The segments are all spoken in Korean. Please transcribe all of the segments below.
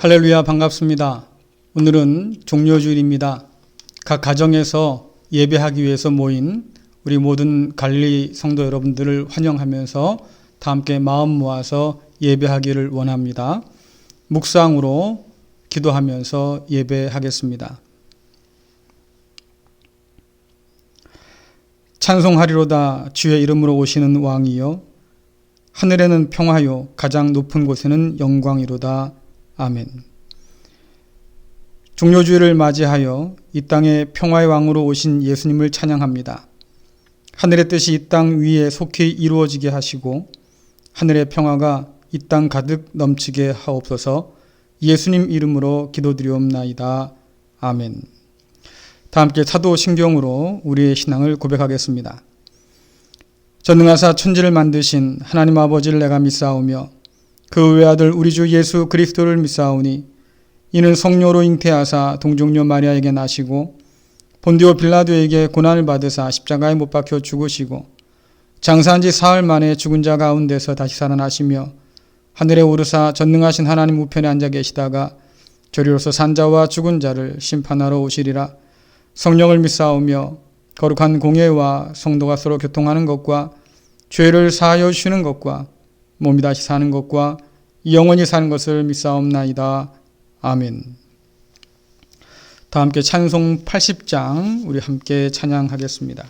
할렐루야, 반갑습니다. 오늘은 종료주일입니다. 각 가정에서 예배하기 위해서 모인 우리 모든 갈릴리 성도 여러분들을 환영하면서 다 함께 마음 모아서 예배하기를 원합니다. 묵상으로 기도하면서 예배하겠습니다. 찬송하리로다 주의 이름으로 오시는 왕이요 하늘에는 평화요 가장 높은 곳에는 영광이로다. 아멘. 종료주일을 맞이하여 이 땅에 평화의 왕으로 오신 예수님을 찬양합니다. 하늘의 뜻이 이 땅 위에 속히 이루어지게 하시고 하늘의 평화가 이 땅 가득 넘치게 하옵소서. 예수님 이름으로 기도드리옵나이다. 아멘. 다 함께 사도신경으로 우리의 신앙을 고백하겠습니다. 전능하사 천지를 만드신 하나님 아버지를 내가 믿사오며 그 외아들 우리 주 예수 그리스도를 믿사오니 이는 성녀로 잉태하사 동정녀 마리아에게 나시고 본디오 빌라도에게 고난을 받으사 십자가에 못 박혀 죽으시고 장사한 지 사흘 만에 죽은 자 가운데서 다시 살아나시며 하늘에 오르사 전능하신 하나님 우편에 앉아 계시다가 저리로서 산자와 죽은 자를 심판하러 오시리라. 성령을 믿사오며 거룩한 공예와 성도가 서로 교통하는 것과 죄를 사하여 주시는 것과 몸이 다시 사는 것과 영원히 사는 것을 믿사옵나이다. 아멘. 다 함께 찬송 80장 우리 함께 찬양하겠습니다.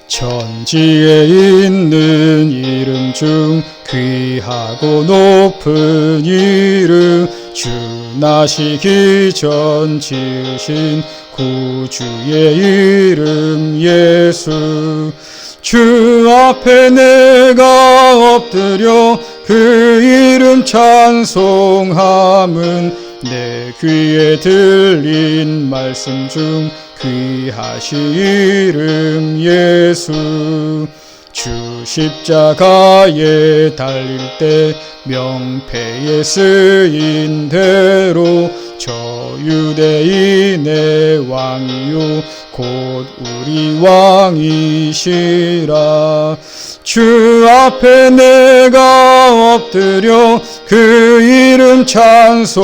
천지에 있는 이름 중 귀하고 높은 이름 주 나시기 전 지으신 구주의 이름 예수 주 앞에 내가 엎드려 그 이름 찬송함은 내 귀에 들린 말씀 중 귀하신 이름 예수 주 십자가에 달릴 때 명패에 쓰인 대로 저 유대인의 왕이요 곧 우리 왕이시라 주 앞에 내가 엎드려 그 이름 찬송함은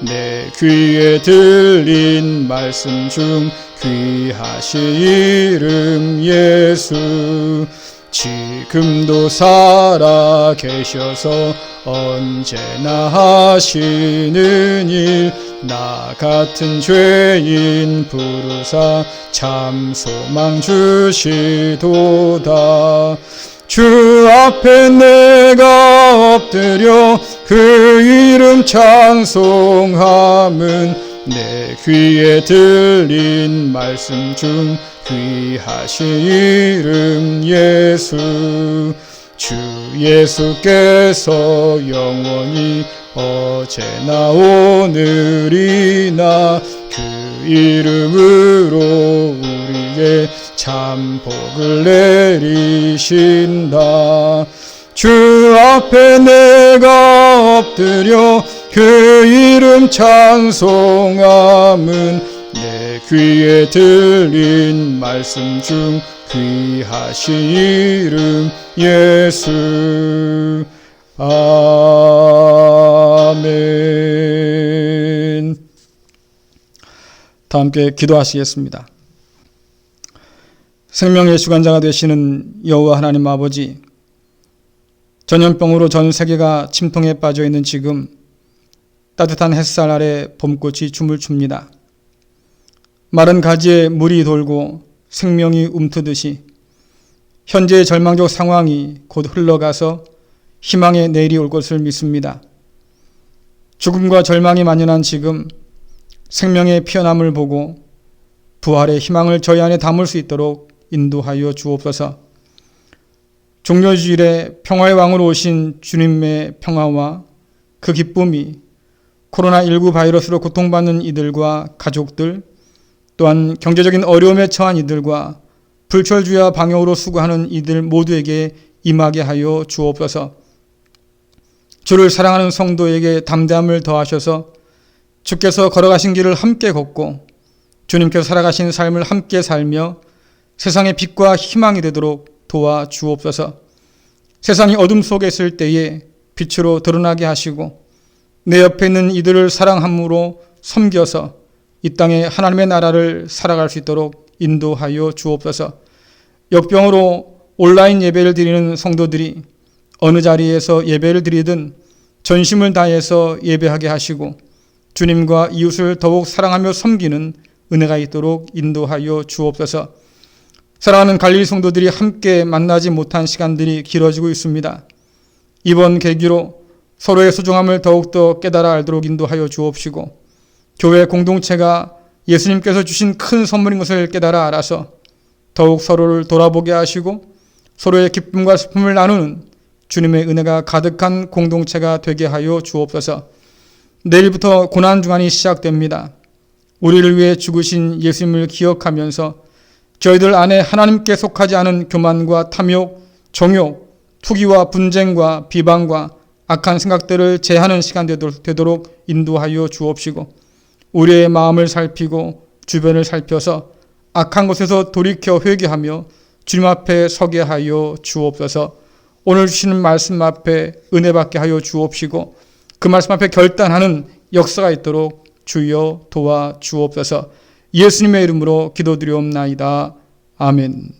내 귀에 들린 말씀 중 귀하신 이름 예수 지금도 살아 계셔서 언제나 하시는 일 나 같은 죄인 부르사 참 소망 주시도다 주 앞에 내가 엎드려 그 이름 찬송함은 내 귀에 들린 말씀 중 귀하신 이름 예수 주 예수께서 영원히 어제나 오늘이나 그 이름으로 우리에게 참 복을 내리신다 주 앞에 내가 엎드려 그 이름 찬송함은 내 귀에 들린 말씀 중 귀하신 이름 예수 아멘. 다 함께 기도하시겠습니다. 생명의 주관자가 되시는 여호와 하나님 아버지, 전염병으로 전 세계가 침통에 빠져 있는 지금 따뜻한 햇살 아래 봄꽃이 춤을 춥니다. 마른 가지에 물이 돌고 생명이 움트듯이 현재의 절망적 상황이 곧 흘러가서 희망의 내일이 올 것을 믿습니다. 죽음과 절망이 만연한 지금 생명의 피어남을 보고 부활의 희망을 저희 안에 담을 수 있도록 인도하여 주옵소서. 종료주일에 평화의 왕으로 오신 주님의 평화와 그 기쁨이 코로나19 바이러스로 고통받는 이들과 가족들, 또한 경제적인 어려움에 처한 이들과 불철주야 방역으로 수고하는 이들 모두에게 임하게 하여 주옵소서. 주를 사랑하는 성도에게 담대함을 더하셔서 주께서 걸어가신 길을 함께 걷고 주님께서 살아가신 삶을 함께 살며 세상의 빛과 희망이 되도록 도와주옵소서. 세상이 어둠 속에 있을 때에 빛으로 드러나게 하시고 내 옆에 있는 이들을 사랑함으로 섬겨서 이 땅에 하나님의 나라를 살아갈 수 있도록 인도하여 주옵소서. 역병으로 온라인 예배를 드리는 성도들이 어느 자리에서 예배를 드리든 전심을 다해서 예배하게 하시고 주님과 이웃을 더욱 사랑하며 섬기는 은혜가 있도록 인도하여 주옵소서. 사랑하는 갈릴리 성도들이 함께 만나지 못한 시간들이 길어지고 있습니다. 이번 계기로 서로의 소중함을 더욱더 깨달아 알도록 인도하여 주옵시고 교회 공동체가 예수님께서 주신 큰 선물인 것을 깨달아 알아서 더욱 서로를 돌아보게 하시고 서로의 기쁨과 슬픔을 나누는 주님의 은혜가 가득한 공동체가 되게 하여 주옵소서. 내일부터 고난주간이 시작됩니다. 우리를 위해 죽으신 예수님을 기억하면서 저희들 안에 하나님께 속하지 않은 교만과 탐욕, 정욕, 투기와 분쟁과 비방과 악한 생각들을 제하는 시간 되도록 인도하여 주옵시고 우리의 마음을 살피고 주변을 살펴서 악한 것에서 돌이켜 회개하며 주님 앞에 서게 하여 주옵소서. 오늘 주시는 말씀 앞에 은혜 받게 하여 주옵시고 그 말씀 앞에 결단하는 역사가 있도록 주여 도와 주옵소서. 예수님의 이름으로 기도드리옵나이다. 아멘.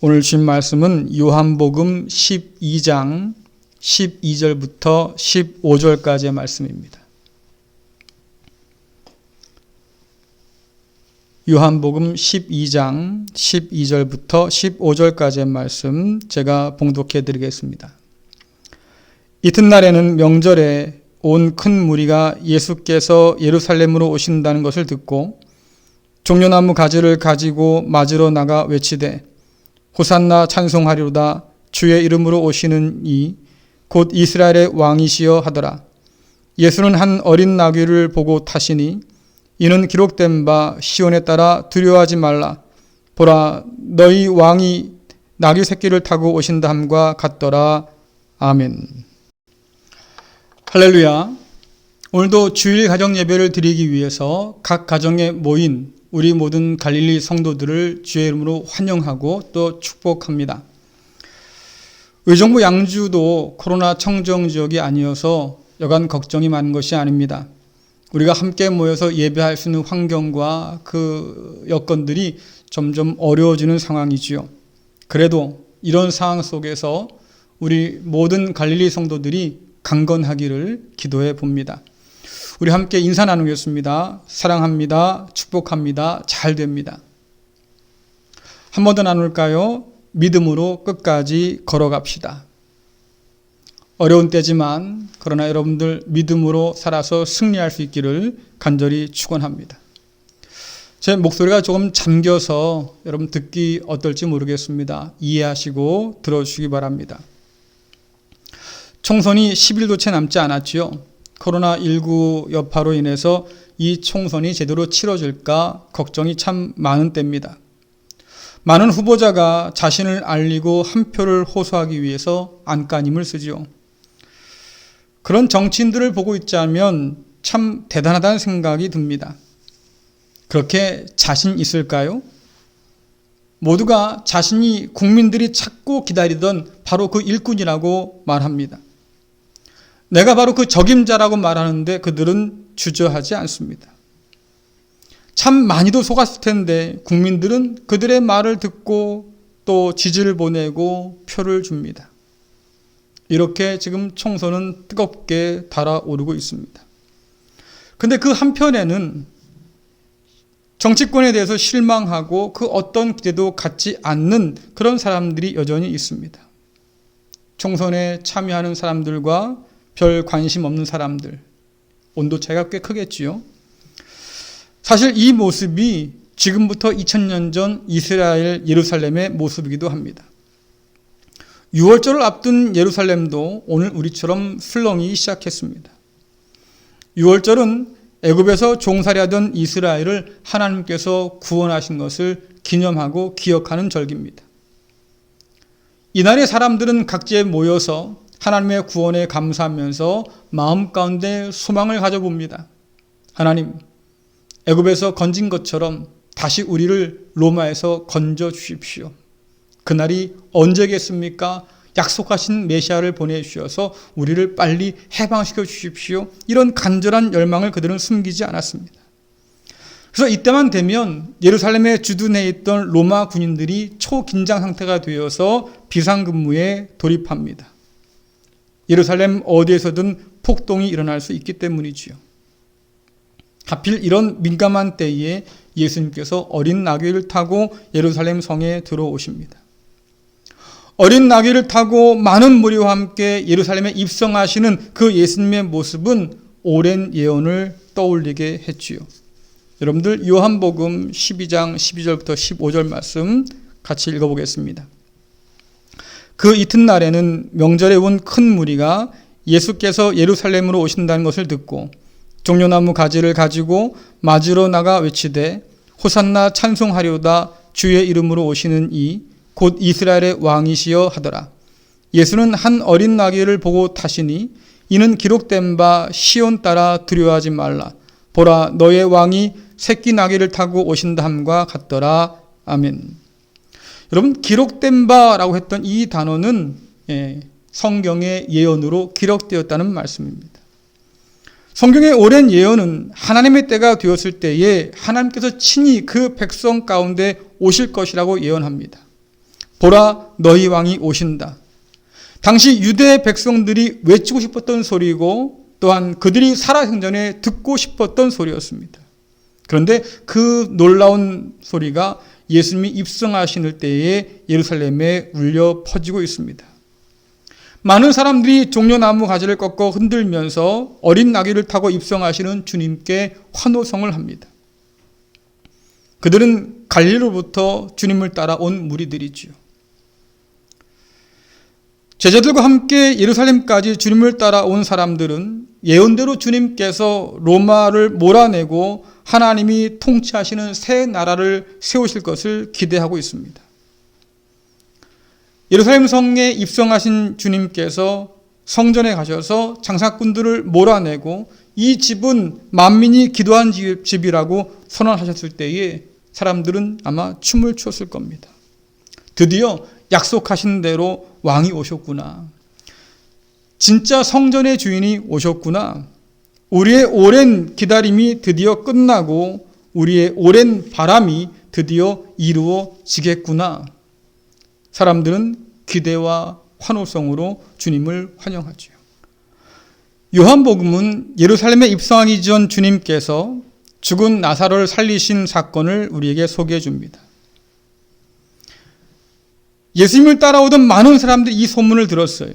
오늘 주신 말씀은 요한복음 12장 12절부터 15절까지의 말씀입니다. 요한복음 12장 12절부터 15절까지의 말씀 제가 봉독해 드리겠습니다. 이튿날에는 명절에 온 큰 무리가 예수께서 예루살렘으로 오신다는 것을 듣고 종려나무 가지를 가지고 맞으러 나가 외치되 호산나 찬송하리로다 주의 이름으로 오시는 이 곧 이스라엘의 왕이시여 하더라. 예수는 한 어린 나귀를 보고 타시니 이는 기록된 바 시온에 따라 두려워하지 말라. 보라 너희 왕이 나귀 새끼를 타고 오신다 함과 같더라. 아멘. 할렐루야. 오늘도 주일 가정 예배를 드리기 위해서 각 가정에 모인 우리 모든 갈릴리 성도들을 주의 이름으로 환영하고 또 축복합니다. 의정부 양주도 코로나 청정 지역이 아니어서 여간 걱정이 많은 것이 아닙니다. 우리가 함께 모여서 예배할 수 있는 환경과 그 여건들이 점점 어려워지는 상황이지요. 그래도 이런 상황 속에서 우리 모든 갈릴리 성도들이 강건하기를 기도해 봅니다. 우리 함께 인사 나누겠습니다. 사랑합니다. 축복합니다. 잘 됩니다. 한 번 더 나눌까요? 믿음으로 끝까지 걸어갑시다. 어려운 때지만 그러나 여러분들 믿음으로 살아서 승리할 수 있기를 간절히 축원합니다. 제 목소리가 조금 잠겨서 여러분 듣기 어떨지 모르겠습니다. 이해하시고 들어주시기 바랍니다. 총선이 10일도 채 남지 않았지요. 코로나19 여파로 인해서 이 총선이 제대로 치러질까 걱정이 참 많은 때입니다. 많은 후보자가 자신을 알리고 한 표를 호소하기 위해서 안간힘을 쓰지요. 그런 정치인들을 보고 있자면 참 대단하다는 생각이 듭니다. 그렇게 자신 있을까요? 모두가 자신이 국민들이 찾고 기다리던 바로 그 일꾼이라고 말합니다. 내가 바로 그 적임자라고 말하는데 그들은 주저하지 않습니다. 참 많이도 속았을 텐데 국민들은 그들의 말을 듣고 또 지지를 보내고 표를 줍니다. 이렇게 지금 총선은 뜨겁게 달아오르고 있습니다. 그런데 그 한편에는 정치권에 대해서 실망하고 그 어떤 기대도 갖지 않는 그런 사람들이 여전히 있습니다. 총선에 참여하는 사람들과 별 관심 없는 사람들, 온도 차이가 꽤 크겠지요. 사실 이 모습이 지금부터 2000년 전 이스라엘 예루살렘의 모습이기도 합니다. 6월절을 앞둔 예루살렘도 오늘 우리처럼 술렁이기 시작했습니다. 6월절은 애굽에서 종살이하던 이스라엘을 하나님께서 구원하신 것을 기념하고 기억하는 절기입니다. 이날에 사람들은 각지에 모여서 하나님의 구원에 감사하면서 마음 가운데 소망을 가져봅니다. 하나님, 애굽에서 건진 것처럼 다시 우리를 로마에서 건져 주십시오. 그날이 언제겠습니까? 약속하신 메시아를 보내주셔서 우리를 빨리 해방시켜 주십시오. 이런 간절한 열망을 그들은 숨기지 않았습니다. 그래서 이때만 되면 예루살렘에 주둔해 있던 로마 군인들이 초긴장 상태가 되어서 비상근무에 돌입합니다. 예루살렘 어디에서든 폭동이 일어날 수 있기 때문이지요. 하필 이런 민감한 때에 예수님께서 어린 나귀를 타고 예루살렘 성에 들어오십니다. 어린 나귀를 타고 많은 무리와 함께 예루살렘에 입성하시는 그 예수님의 모습은 오랜 예언을 떠올리게 했지요. 여러분들 요한복음 12장 12절부터 15절 말씀 같이 읽어보겠습니다. 그 이튿날에는 명절에 온 큰 무리가 예수께서 예루살렘으로 오신다는 것을 듣고 종려나무 가지를 가지고 맞으러 나가 외치되 호산나 찬송하리오다 주의 이름으로 오시는 이 곧 이스라엘의 왕이시여 하더라. 예수는 한 어린 나귀를 보고 타시니 이는 기록된 바 시온 따라 두려워하지 말라. 보라 너의 왕이 새끼 나귀를 타고 오신다 함과 같더라. 아멘. 여러분 기록된 바라고 했던 이 단어는 성경의 예언으로 기록되었다는 말씀입니다. 성경의 오랜 예언은 하나님의 때가 되었을 때에 하나님께서 친히 그 백성 가운데 오실 것이라고 예언합니다. 보라 너희 왕이 오신다. 당시 유대 백성들이 외치고 싶었던 소리고 또한 그들이 살아생전에 듣고 싶었던 소리였습니다. 그런데 그 놀라운 소리가 예수님이 입성하시는 때에 예루살렘에 울려 퍼지고 있습니다. 많은 사람들이 종려나무 가지를 꺾어 흔들면서 어린 나귀를 타고 입성하시는 주님께 환호성을 합니다. 그들은 갈릴리로부터 주님을 따라온 무리들이지요. 제자들과 함께 예루살렘까지 주님을 따라온 사람들은 예언대로 주님께서 로마를 몰아내고 하나님이 통치하시는 새 나라를 세우실 것을 기대하고 있습니다. 예루살렘 성에 입성하신 주님께서 성전에 가셔서 장사꾼들을 몰아내고 이 집은 만민이 기도한 집이라고 선언하셨을 때에 사람들은 아마 춤을 추었을 겁니다. 드디어 약속하신 대로 왕이 오셨구나. 진짜 성전의 주인이 오셨구나. 우리의 오랜 기다림이 드디어 끝나고 우리의 오랜 바람이 드디어 이루어지겠구나. 사람들은 기대와 환호성으로 주님을 환영하죠. 요한복음은 예루살렘에 입성하기 전 주님께서 죽은 나사로를 살리신 사건을 우리에게 소개해 줍니다. 예수님을 따라오던 많은 사람들이 이 소문을 들었어요.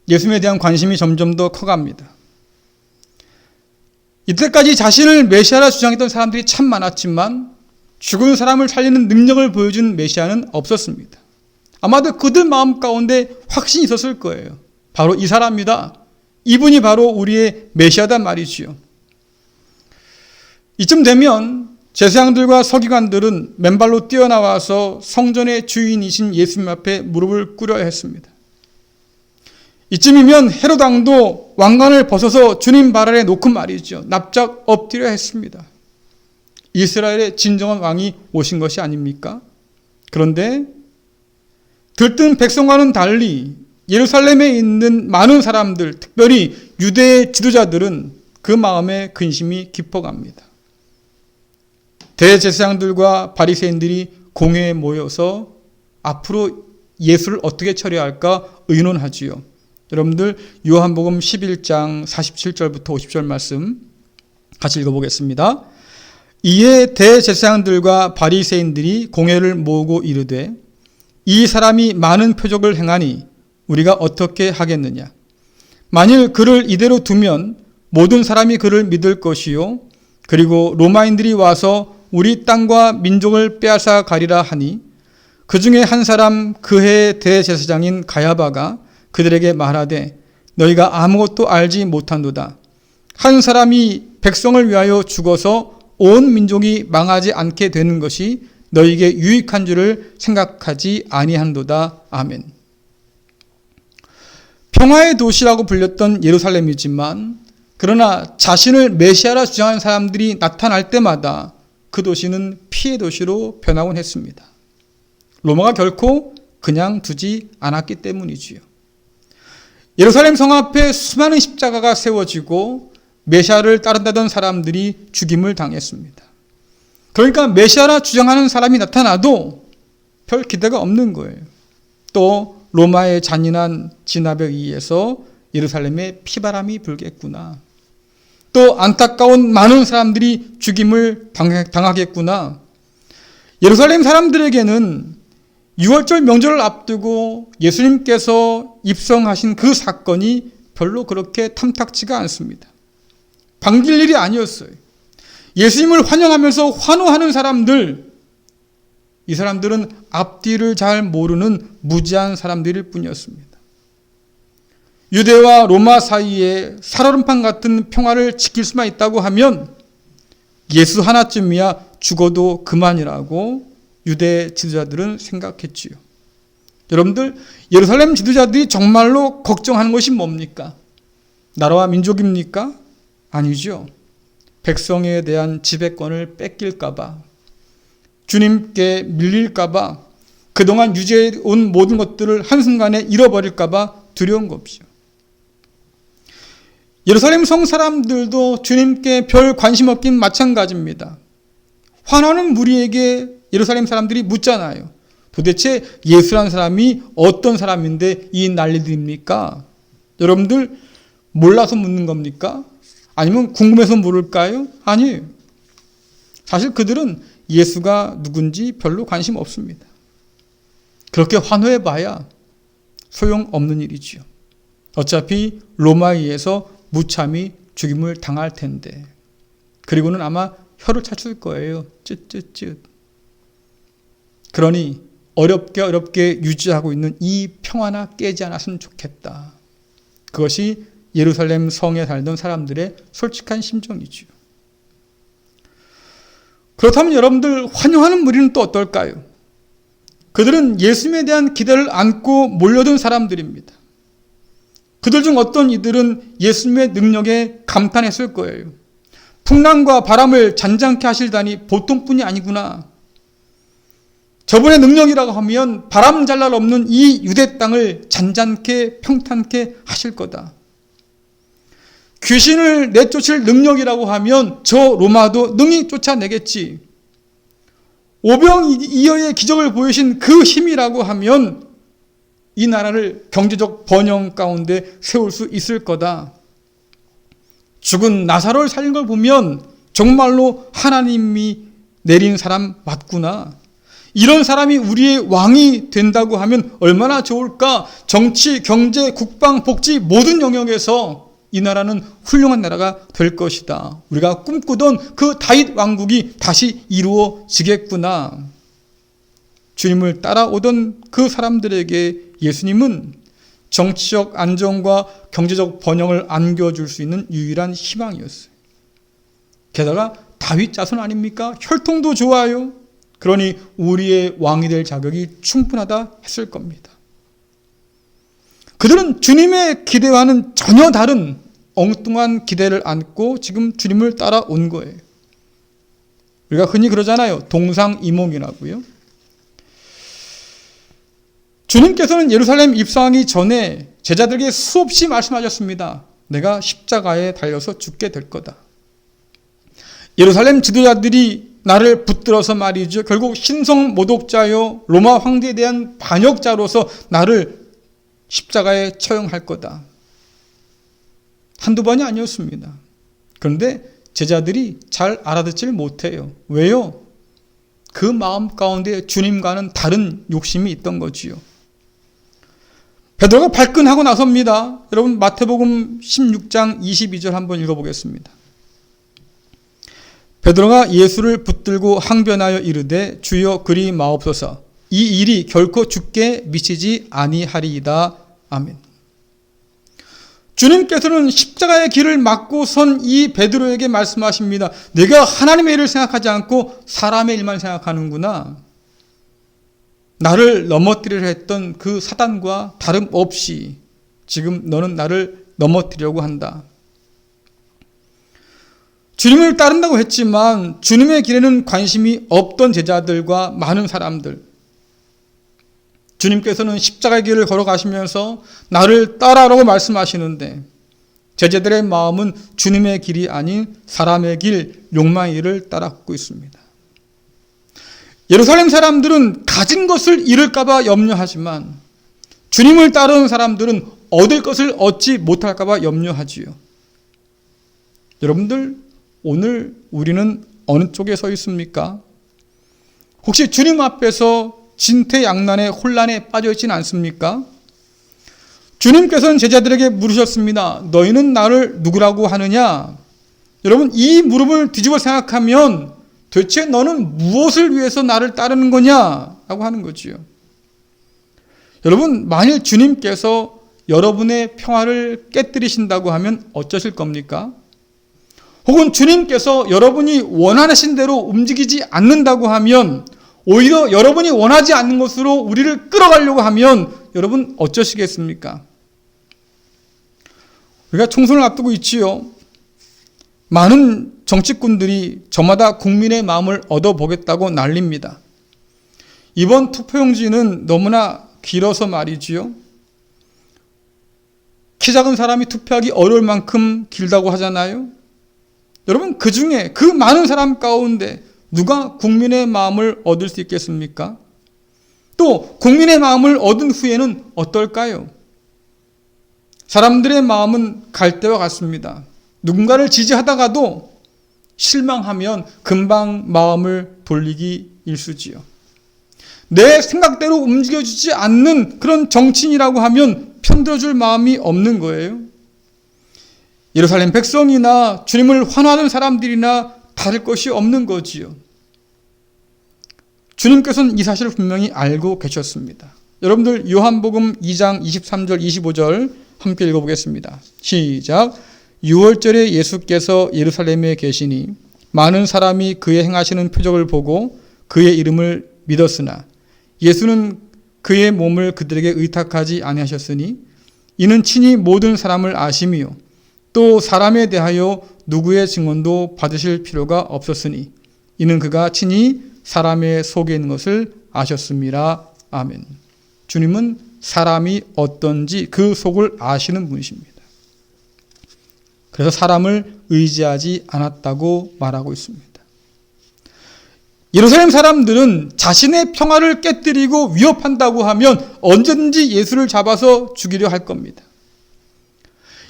예수님에 대한 관심이 점점 더 커갑니다. 이때까지 자신을 메시아라 주장했던 사람들이 참 많았지만 죽은 사람을 살리는 능력을 보여준 메시아는 없었습니다. 아마도 그들 마음 가운데 확신이 있었을 거예요. 바로 이 사람이다. 이분이 바로 우리의 메시아다 말이지요. 이쯤 되면 제사장들과 서기관들은 맨발로 뛰어나와서 성전의 주인이신 예수님 앞에 무릎을 꿇어야 했습니다. 이쯤이면 헤롯 왕도 왕관을 벗어서 주님 발 아래 놓고 말이죠. 납작 엎드려 했습니다. 이스라엘의 진정한 왕이 오신 것이 아닙니까? 그런데 들뜬 백성과는 달리 예루살렘에 있는 많은 사람들, 특별히 유대의 지도자들은 그 마음에 근심이 깊어갑니다. 대제사장들과 바리새인들이 공회에 모여서 앞으로 예수를 어떻게 처리할까 의논하지요. 여러분들 요한복음 11장 47절부터 50절 말씀 같이 읽어보겠습니다. 이에 대제사장들과 바리새인들이 공회를 모으고 이르되 이 사람이 많은 표적을 행하니 우리가 어떻게 하겠느냐. 만일 그를 이대로 두면 모든 사람이 그를 믿을 것이요 그리고 로마인들이 와서 우리 땅과 민족을 빼앗아 가리라 하니 그 중에 한 사람 그 해의 대제사장인 가야바가 그들에게 말하되 너희가 아무것도 알지 못한도다. 한 사람이 백성을 위하여 죽어서 온 민족이 망하지 않게 되는 것이 너희에게 유익한 줄을 생각하지 아니한도다. 아멘. 평화의 도시라고 불렸던 예루살렘이지만 그러나 자신을 메시아라 주장하는 사람들이 나타날 때마다 그 도시는 피해 도시로 변하곤 했습니다. 로마가 결코 그냥 두지 않았기 때문이지요. 예루살렘 성 앞에 수많은 십자가가 세워지고 메시아를 따른다던 사람들이 죽임을 당했습니다. 그러니까 메시아라 주장하는 사람이 나타나도 별 기대가 없는 거예요. 또 로마의 잔인한 진압에 의해서 예루살렘에 피바람이 불겠구나. 또 안타까운 많은 사람들이 죽임을 당하겠구나. 예루살렘 사람들에게는 6월절 명절을 앞두고 예수님께서 입성하신 그 사건이 별로 그렇게 탐탁지가 않습니다. 반길 일이 아니었어요. 예수님을 환영하면서 환호하는 사람들, 이 사람들은 앞뒤를 잘 모르는 무지한 사람들일 뿐이었습니다. 유대와 로마 사이에 살얼음판 같은 평화를 지킬 수만 있다고 하면 예수 하나쯤이야 죽어도 그만이라고 유대 지도자들은 생각했지요. 여러분들, 예루살렘 지도자들이 정말로 걱정하는 것이 뭡니까? 나라와 민족입니까? 아니죠. 백성에 대한 지배권을 뺏길까봐, 주님께 밀릴까봐, 그동안 유지해온 모든 것들을 한순간에 잃어버릴까봐 두려운 것이죠. 예루살렘 성 사람들도 주님께 별 관심 없긴 마찬가지입니다. 환호하는 무리에게 예루살렘 사람들이 묻잖아요. 도대체 예수라는 사람이 어떤 사람인데 이 난리들입니까? 여러분들 몰라서 묻는 겁니까? 아니면 궁금해서 물을까요? 아니에요. 사실 그들은 예수가 누군지 별로 관심 없습니다. 그렇게 환호해봐야 소용없는 일이지요. 어차피 로마에 의해서 무참히 죽임을 당할 텐데. 그리고는 아마 혀를 차출 거예요. 쯧쯧쯧. 그러니 어렵게 유지하고 있는 이 평화나 깨지 않았으면 좋겠다. 그것이 예루살렘 성에 살던 사람들의 솔직한 심정이지요. 그렇다면 여러분들, 환영하는 무리는 또 어떨까요? 그들은 예수님에 대한 기대를 안고 몰려든 사람들입니다. 그들 중 어떤 이들은 예수님의 능력에 감탄했을 거예요. 풍랑과 바람을 잔잔케 하실다니 보통뿐이 아니구나. 저분의 능력이라고 하면 바람 잘 날 없는 이 유대 땅을 잔잔케 평탄케 하실 거다. 귀신을 내쫓을 능력이라고 하면 저 로마도 능히 쫓아내겠지. 오병이어의 기적을 보이신 그 힘이라고 하면 이 나라를 경제적 번영 가운데 세울 수 있을 거다. 죽은 나사로를 살린 걸 보면 정말로 하나님이 내린 사람 맞구나. 이런 사람이 우리의 왕이 된다고 하면 얼마나 좋을까. 정치, 경제, 국방, 복지 모든 영역에서 이 나라는 훌륭한 나라가 될 것이다. 우리가 꿈꾸던 그 다윗 왕국이 다시 이루어지겠구나. 주님을 따라오던 그 사람들에게 예수님은 정치적 안정과 경제적 번영을 안겨줄 수 있는 유일한 희망이었어요. 게다가 다윗 자손 아닙니까? 혈통도 좋아요. 그러니 우리의 왕이 될 자격이 충분하다 했을 겁니다. 그들은 주님의 기대와는 전혀 다른 엉뚱한 기대를 안고 지금 주님을 따라온 거예요. 우리가 흔히 그러잖아요. 동상이몽이라고요. 주님께서는 예루살렘 입성하기 전에 제자들에게 수없이 말씀하셨습니다. 내가 십자가에 달려서 죽게 될 거다. 예루살렘 지도자들이 나를 붙들어서 말이죠. 결국 신성 모독자요 로마 황제에 대한 반역자로서 나를 십자가에 처형할 거다. 한두 번이 아니었습니다. 그런데 제자들이 잘 알아듣지를 못해요. 왜요? 그 마음 가운데 주님과는 다른 욕심이 있던 거지요. 베드로가 발끈하고 나섭니다. 여러분 마태복음 16장 22절 한번 읽어보겠습니다. 베드로가 예수를 붙들고 항변하여 이르되 주여 그리 마옵소서. 이 일이 결코 주께 미치지 아니하리이다. 아멘. 주님께서는 십자가의 길을 막고 선 이 베드로에게 말씀하십니다. 내가 하나님의 일을 생각하지 않고 사람의 일만 생각하는구나. 나를 넘어뜨리려 했던 그 사단과 다름없이 지금 너는 나를 넘어뜨리려고 한다. 주님을 따른다고 했지만 주님의 길에는 관심이 없던 제자들과 많은 사람들, 주님께서는 십자가의 길을 걸어가시면서 나를 따라라고 말씀하시는데 제자들의 마음은 주님의 길이 아닌 사람의 길, 욕망의 길을 따라가고 있습니다. 예루살렘 사람들은 가진 것을 잃을까 봐 염려하지만 주님을 따르는 사람들은 얻을 것을 얻지 못할까 봐 염려하지요. 여러분들, 오늘 우리는 어느 쪽에 서 있습니까? 혹시 주님 앞에서 진퇴양난의 혼란에 빠져 있지는 않습니까? 주님께서는 제자들에게 물으셨습니다. 너희는 나를 누구라고 하느냐? 여러분, 이 물음을 뒤집어 생각하면 도대체 너는 무엇을 위해서 나를 따르는 거냐? 라고 하는 거지요. 여러분, 만일 주님께서 여러분의 평화를 깨뜨리신다고 하면 어쩌실 겁니까? 혹은 주님께서 여러분이 원하신 대로 움직이지 않는다고 하면 오히려 여러분이 원하지 않는 것으로 우리를 끌어가려고 하면 여러분 어쩌시겠습니까? 우리가 총선을 앞두고 있지요. 많은 정치꾼들이 저마다 국민의 마음을 얻어보겠다고 난립니다. 이번 투표용지는 너무나 길어서 말이지요. 키 작은 사람이 투표하기 어려울 만큼 길다고 하잖아요. 여러분, 그 중에 그 많은 사람 가운데 누가 국민의 마음을 얻을 수 있겠습니까? 또 국민의 마음을 얻은 후에는 어떨까요? 사람들의 마음은 갈대와 같습니다. 누군가를 지지하다가도 실망하면 금방 마음을 돌리기 일쑤지요. 내 생각대로 움직여주지 않는 그런 정치인이라고 하면 편들어줄 마음이 없는 거예요. 예루살렘 백성이나 주님을 환호하는 사람들이나 다를 것이 없는 거지요. 주님께서는 이 사실을 분명히 알고 계셨습니다. 여러분들 요한복음 2장 23절 25절 함께 읽어보겠습니다. 시작. 6월절에 예수께서 예루살렘에 계시니 많은 사람이 그의 행하시는 표적을 보고 그의 이름을 믿었으나 예수는 그의 몸을 그들에게 의탁하지 아니하셨으니 이는 친히 모든 사람을 아심이요 또 사람에 대하여 누구의 증언도 받으실 필요가 없었으니 이는 그가 친히 사람의 속에 있는 것을 아셨습니다. 아멘. 주님은 사람이 어떤지 그 속을 아시는 분이십니다. 그래서 사람을 의지하지 않았다고 말하고 있습니다. 예루살렘 사람들은 자신의 평화를 깨뜨리고 위협한다고 하면 언제든지 예수를 잡아서 죽이려 할 겁니다.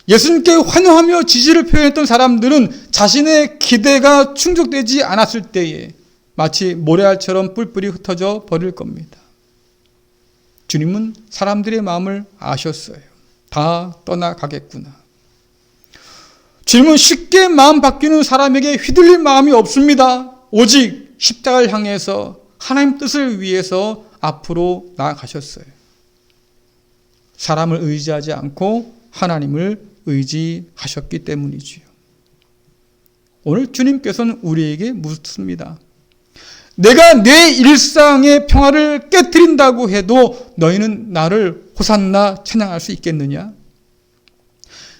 예수님께 환호하며 지지를 표현했던 사람들은 자신의 기대가 충족되지 않았을 때에 마치 모래알처럼 뿔뿔이 흩어져 버릴 겁니다. 주님은 사람들의 마음을 아셨어요. 다 떠나가겠구나. 주님은 쉽게 마음 바뀌는 사람에게 휘둘릴 마음이 없습니다. 오직 십자가를 향해서 하나님 뜻을 위해서 앞으로 나아가셨어요. 사람을 의지하지 않고 하나님을 의지하셨기 때문이지요. 오늘 주님께서는 우리에게 묻습니다. 내가 내 일상의 평화를 깨트린다고 해도 너희는 나를 호산나 찬양할 수 있겠느냐?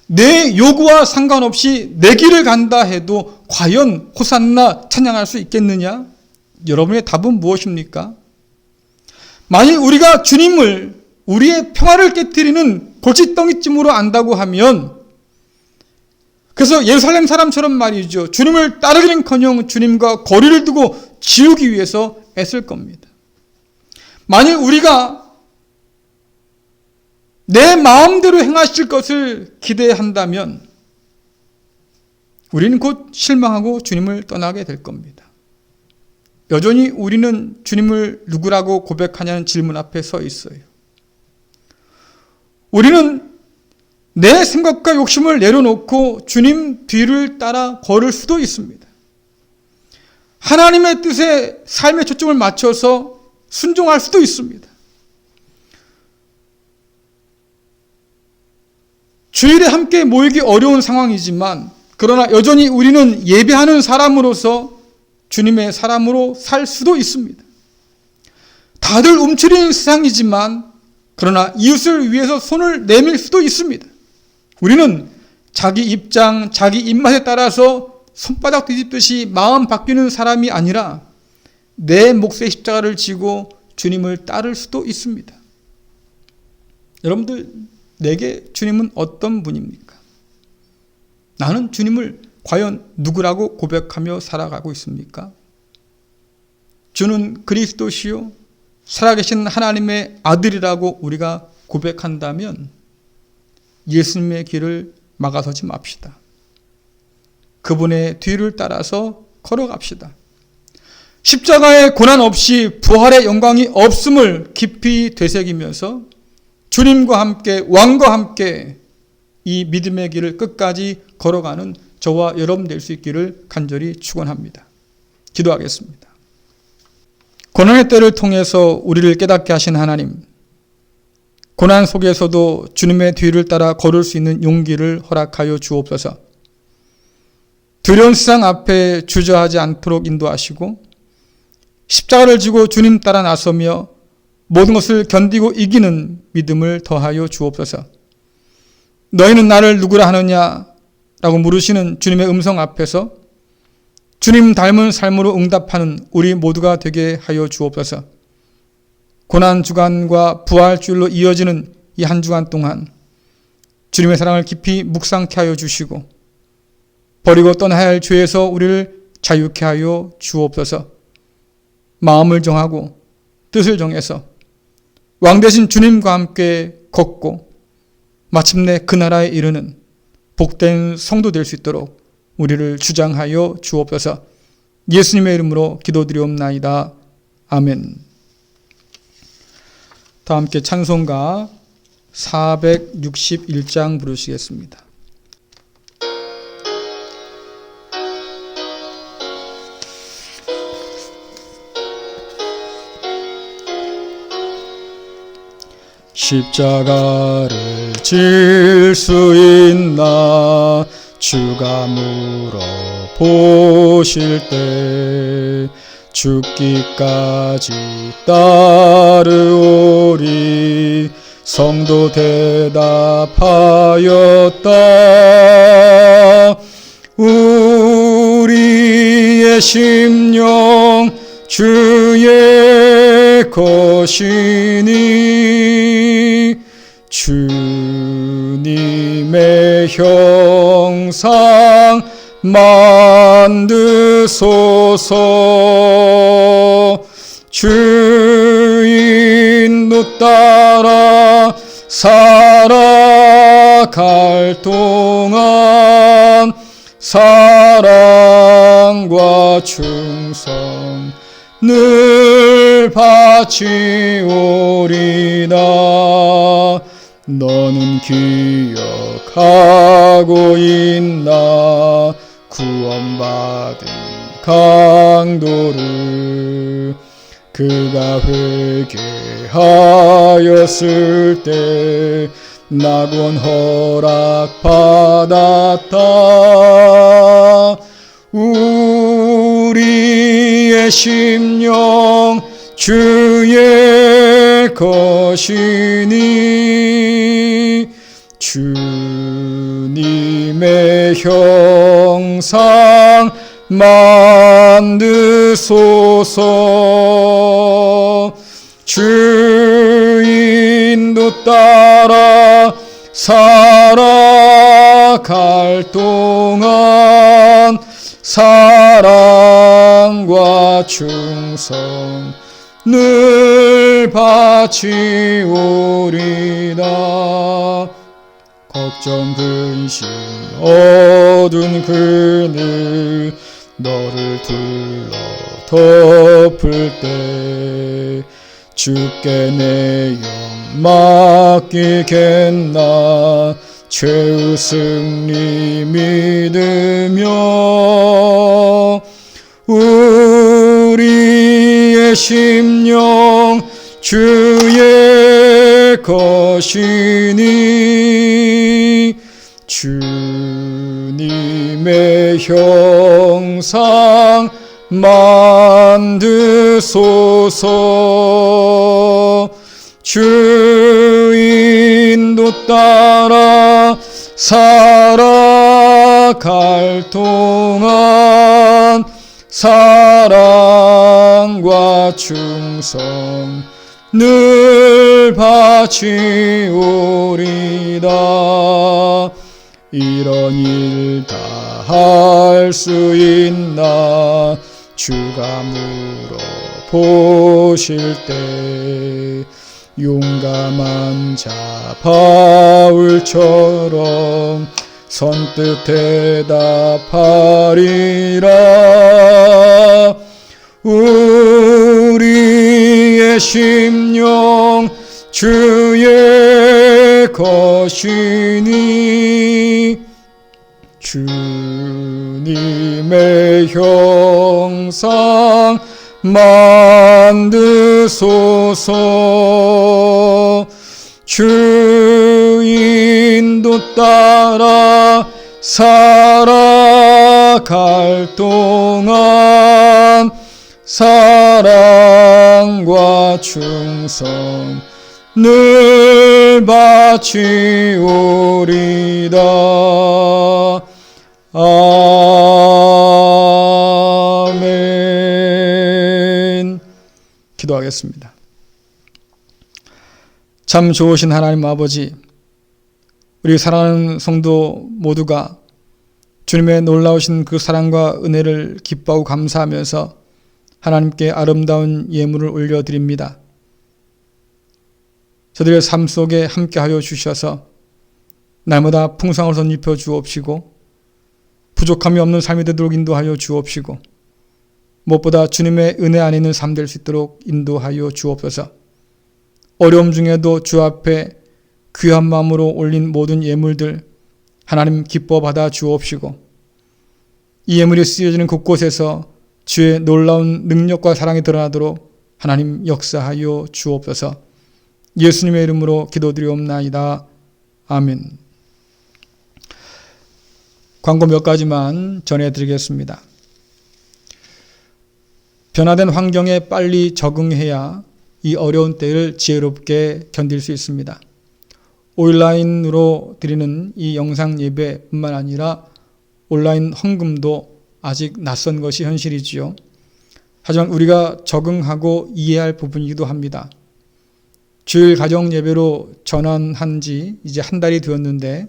내 요구와 상관없이 내 길을 간다 해도 과연 호산나 찬양할 수 있겠느냐? 여러분의 답은 무엇입니까? 만일 우리가 주님을 우리의 평화를 깨트리는 골칫덩이쯤으로 안다고 하면 그래서 예루살렘 사람처럼 말이죠. 주님을 따르기는커녕 주님과 거리를 두고 지우기 위해서 애쓸 겁니다. 만일 우리가 내 마음대로 행하실 것을 기대한다면 우리는 곧 실망하고 주님을 떠나게 될 겁니다. 여전히 우리는 주님을 누구라고 고백하냐는 질문 앞에 서 있어요. 우리는 내 생각과 욕심을 내려놓고 주님 뒤를 따라 걸을 수도 있습니다. 하나님의 뜻에 삶의 초점을 맞춰서 순종할 수도 있습니다. 주일에 함께 모이기 어려운 상황이지만 그러나 여전히 우리는 예배하는 사람으로서 주님의 사람으로 살 수도 있습니다. 다들 움츠리는 세상이지만 그러나 이웃을 위해서 손을 내밀 수도 있습니다. 우리는 자기 입장, 자기 입맛에 따라서 손바닥 뒤집듯이 마음 바뀌는 사람이 아니라 내 몫의 십자가를 지고 주님을 따를 수도 있습니다. 여러분들, 내게 주님은 어떤 분입니까? 나는 주님을 과연 누구라고 고백하며 살아가고 있습니까? 주는 그리스도시요 살아계신 하나님의 아들이라고 우리가 고백한다면 예수님의 길을 막아서지 맙시다. 그분의 뒤를 따라서 걸어갑시다. 십자가의 고난 없이 부활의 영광이 없음을 깊이 되새기면서 주님과 함께, 왕과 함께 이 믿음의 길을 끝까지 걸어가는 저와 여러분 될 수 있기를 간절히 축원합니다. 기도하겠습니다. 고난의 때를 통해서 우리를 깨닫게 하신 하나님, 고난 속에서도 주님의 뒤를 따라 걸을 수 있는 용기를 허락하여 주옵소서. 두려운 세상 앞에 주저하지 않도록 인도하시고 십자가를 지고 주님 따라 나서며 모든 것을 견디고 이기는 믿음을 더하여 주옵소서. 너희는 나를 누구라 하느냐 라고 물으시는 주님의 음성 앞에서 주님 닮은 삶으로 응답하는 우리 모두가 되게 하여 주옵소서. 고난 주간과 부활 주일로 이어지는 이 한 주간 동안 주님의 사랑을 깊이 묵상케 하여 주시고 버리고 떠나야 할 죄에서 우리를 자유케 하여 주옵소서. 마음을 정하고 뜻을 정해서 왕 되신 주님과 함께 걷고 마침내 그 나라에 이르는 복된 성도 될 수 있도록 우리를 주장하여 주옵소서. 예수님의 이름으로 기도드리옵나이다. 아멘. 다 함께 찬송가 461장 부르시겠습니다. 십자가를 질 수 있나 주가 물어보실 때 죽기까지 따르오리 성도 대답하였다. 우리의 심령 주의 것이니 주님의 형상 만드소서. 주인도 따라 살아갈 동안 사랑과 충성 늘 바치오리다. 너는 기억하고 있나 구원받은 강도를 그가 회개하였을 때 낙원 허락받았다. 우리의 심령 주의 것이니 주님의 형상 만드소서. 주인도 따라 살아갈 동안 사랑과 충성 늘 바치오리다. 걱정 근심 어두운 그늘 너를 둘러 덮을 때 주께 내 영 맡기겠나 최후 승리 믿으며. 우리의 심령 주의 것이니 주님의 형상 만드소서. 주인도 따라 살아갈 살아갈 동안 사랑과 충성 늘 바치오리다. 이런 일 다 할 수 있나 주가 물어보실 때 용감한 자 바울처럼 선뜻 대답하리라. 우리의 심령 주의 것이니 주님의 형상 만드소서. 주 인도 따라 살아갈 동안 사랑과 충성 늘 바치오리다. 아멘. 기도하겠습니다. 참 좋으신 하나님 아버지, 우리 사랑하는 성도 모두가 주님의 놀라우신 그 사랑과 은혜를 기뻐하고 감사하면서 하나님께 아름다운 예물을 올려드립니다. 저들의 삶 속에 함께하여 주셔서 날마다 풍성을 덧입혀 주옵시고 부족함이 없는 삶이 되도록 인도하여 주옵시고 무엇보다 주님의 은혜 안에 있는 삶 될 수 있도록 인도하여 주옵소서. 어려움 중에도 주 앞에 귀한 마음으로 올린 모든 예물들 하나님 기뻐 받아 주옵시고 이 예물이 쓰여지는 곳곳에서 주의 놀라운 능력과 사랑이 드러나도록 하나님 역사하여 주옵소서. 예수님의 이름으로 기도드리옵나이다. 아멘. 광고 몇 가지만 전해드리겠습니다. 변화된 환경에 빨리 적응해야 이 어려운 때를 지혜롭게 견딜 수 있습니다. 온라인으로 드리는 이 영상 예배뿐만 아니라 온라인 헌금도 아직 낯선 것이 현실이지요. 하지만 우리가 적응하고 이해할 부분이기도 합니다. 주일 가정 예배로 전환한 지 이제 한 달이 되었는데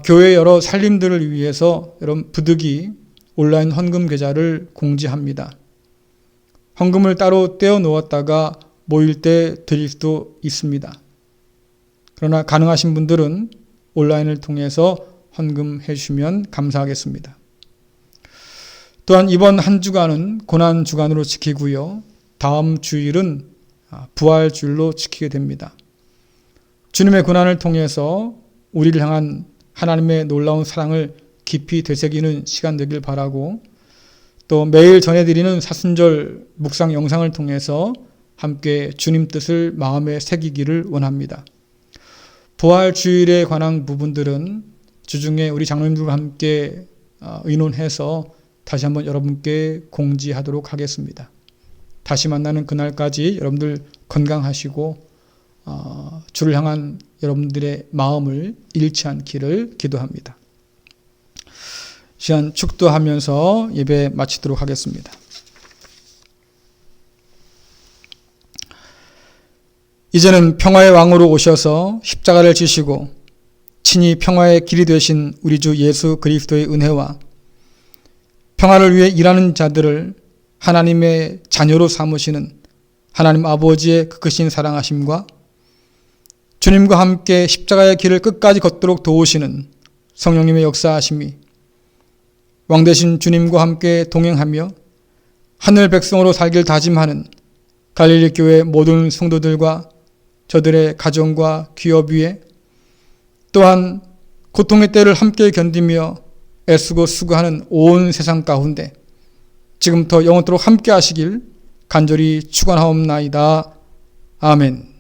교회 여러 살림들을 위해서 여러분 부득이 온라인 헌금 계좌를 공지합니다. 헌금을 따로 떼어 놓았다가 모일 때 드릴 수도 있습니다. 그러나 가능하신 분들은 온라인을 통해서 헌금해 주시면 감사하겠습니다. 또한 이번 한 주간은 고난 주간으로 지키고요. 다음 주일은 부활 주일로 지키게 됩니다. 주님의 고난을 통해서 우리를 향한 하나님의 놀라운 사랑을 깊이 되새기는 시간 되길 바라고 또 매일 전해드리는 사순절 묵상 영상을 통해서 함께 주님 뜻을 마음에 새기기를 원합니다. 부활 주일에 관한 부분들은 주중에 우리 장로님들과 함께 의논해서 다시 한번 여러분께 공지하도록 하겠습니다. 다시 만나는 그날까지 여러분들 건강하시고 주를 향한 여러분들의 마음을 잃지 않기를 기도합니다. 시간 축도하면서 예배 마치도록 하겠습니다. 이제는 평화의 왕으로 오셔서 십자가를 지시고 친히 평화의 길이 되신 우리 주 예수 그리스도의 은혜와 평화를 위해 일하는 자들을 하나님의 자녀로 삼으시는 하나님 아버지의 크신 사랑하심과 주님과 함께 십자가의 길을 끝까지 걷도록 도우시는 성령님의 역사하심이 왕되신 주님과 함께 동행하며 하늘 백성으로 살길 다짐하는 갈릴리 교회 모든 성도들과 저들의 가정과 기업 위에 또한 고통의 때를 함께 견디며 애쓰고 수고하는 온 세상 가운데 지금부터 영원토록 함께 하시길 간절히 축원하옵나이다. 아멘.